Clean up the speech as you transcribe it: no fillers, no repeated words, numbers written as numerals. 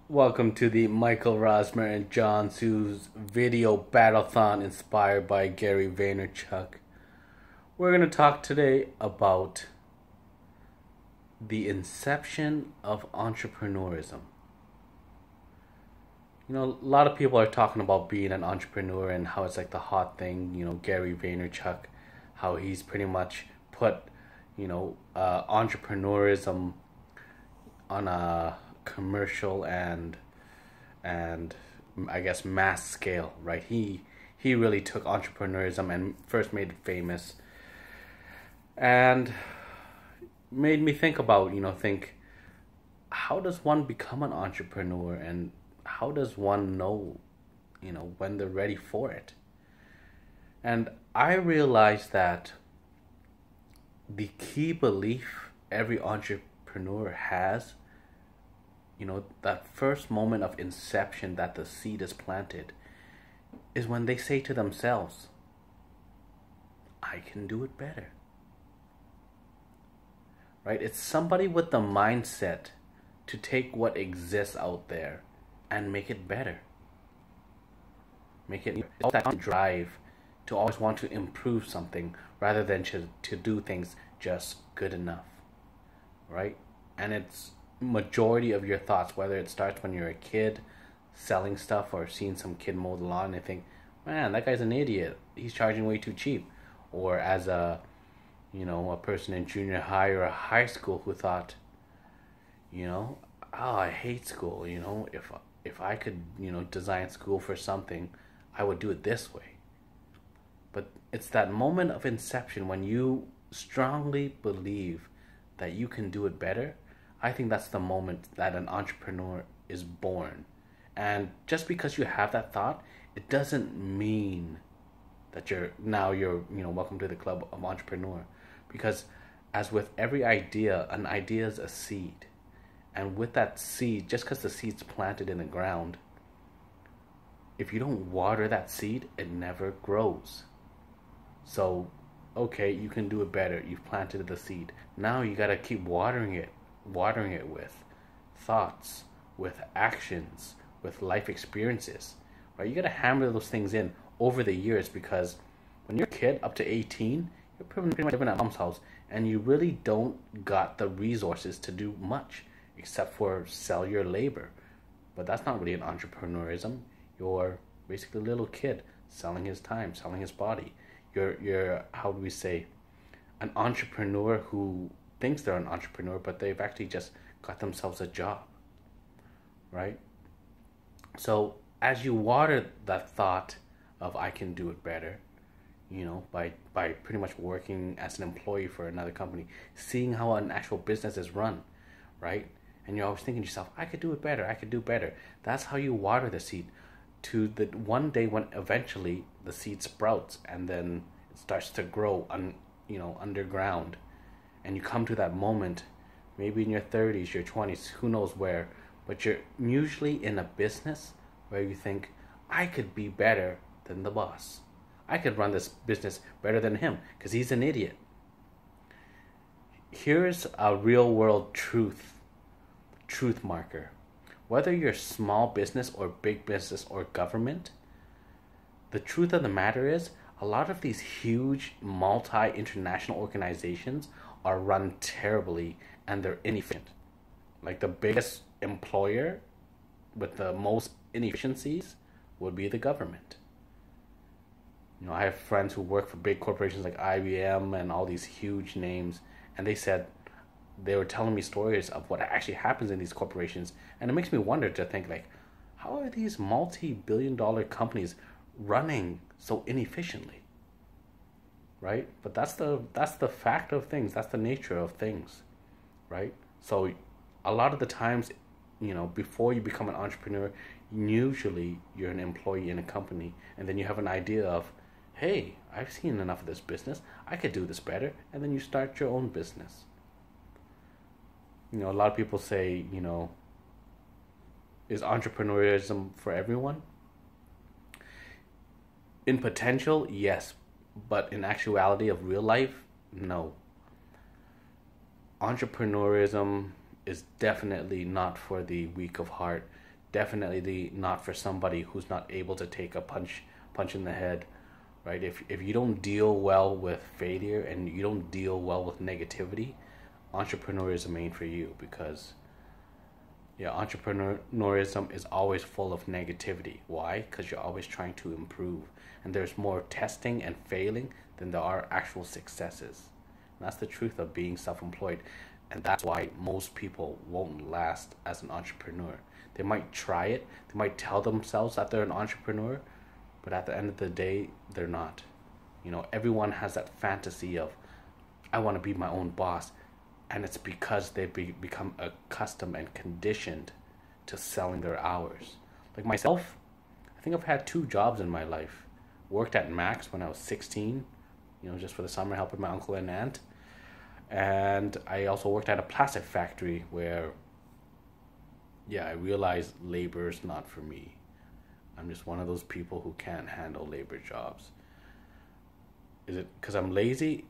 Welcome to the Michael Rosmer and John Sue's video battleathon inspired by Gary Vaynerchuk. We're going to talk today about the inception of entrepreneurism. A lot of people are talking about being an entrepreneur and how it's like the hot thing. Gary Vaynerchuk, how he's pretty much put, entrepreneurism on a commercial and I guess mass scale, right? He really took entrepreneurism and first made it famous, and made me think about how does one become an entrepreneur, and how does one know when they're ready for it. And I realized that the key belief every entrepreneur has, that first moment of inception that the seed is planted, is when they say to themselves, I can do it better. Right? It's somebody with the mindset to take what exists out there and make it better. Make it that drive to always want to improve something rather than to do things just good enough. Right? And it's majority of your thoughts, whether it starts when you're a kid selling stuff or seeing some kid mow the lawn and they think, man, that guy's an idiot, he's charging way too cheap. Or as a person in junior high or a high school who thought, oh, I hate school, if I could design school for something, I would do it this way. But it's that moment of inception when you strongly believe that you can do it better. I think that's the moment that an entrepreneur is born. And just because you have that thought, it doesn't mean that you're welcome to the club of entrepreneur. Because as with every idea, an idea is a seed. And with that seed, just because the seed's planted in the ground, if you don't water that seed, it never grows. So, okay, you can do it better. You've planted the seed. Now you got to keep watering it with thoughts, with actions, with life experiences, right? You got to hammer those things in over the years, because when you're a kid up to 18, you're pretty much living at mom's house, and you really don't got the resources to do much except for sell your labor. But that's not really an entrepreneurism. You're basically a little kid selling his time, selling his body. You're how do we say, an entrepreneur who thinks they're an entrepreneur, but they've actually just got themselves a job, right? So as you water that thought of I can do it better, by pretty much working as an employee for another company, seeing how an actual business is run, right? And you're always thinking to yourself, I could do it better, I could do better. That's how you water the seed to the one day when eventually the seed sprouts and then it starts to grow underground. And you come to that moment, maybe in your 30s, your 20s, who knows where, but you're usually in a business where you think, I could be better than the boss. I could run this business better than him because he's an idiot. Here's a real world truth marker. Whether you're small business or big business or government, the truth of the matter is a lot of these huge multi-international organizations are run terribly and they're inefficient. Like the biggest employer with the most inefficiencies would be the government. I have friends who work for big corporations like IBM and all these huge names, and they were telling me stories of what actually happens in these corporations, and it makes me wonder to think, like, how are these multi-billion-dollar companies running so inefficiently? Right? But that's the fact of things. That's the nature of things, right? So a lot of the times, before you become an entrepreneur, usually you're an employee in a company, and then you have an idea of, hey, I've seen enough of this business, I could do this better, and then you start your own business. A lot of people say, is entrepreneurism for everyone? In potential, yes. But in actuality of real life, no. Entrepreneurism is definitely not for the weak of heart, definitely not for somebody who's not able to take a punch in the head, right? If you don't deal well with failure and you don't deal well with negativity, entrepreneurism ain't for you, because yeah, entrepreneurism is always full of negativity. Why? Because you're always trying to improve, and there's more testing and failing than there are actual successes. And that's the truth of being self-employed, and that's why most people won't last as an entrepreneur. They might try it, they might tell themselves that they're an entrepreneur, but at the end of the day, they're not. You know, everyone has that fantasy of, I want to be my own boss. And it's because they become accustomed and conditioned to selling their hours. Like myself, I think I've had 2 jobs in my life. Worked at Max when I was 16, you know, just for the summer helping my uncle and aunt. And I also worked at a plastic factory where, yeah, I realized labor is not for me. I'm just one of those people who can't handle labor jobs. Is it because I'm lazy?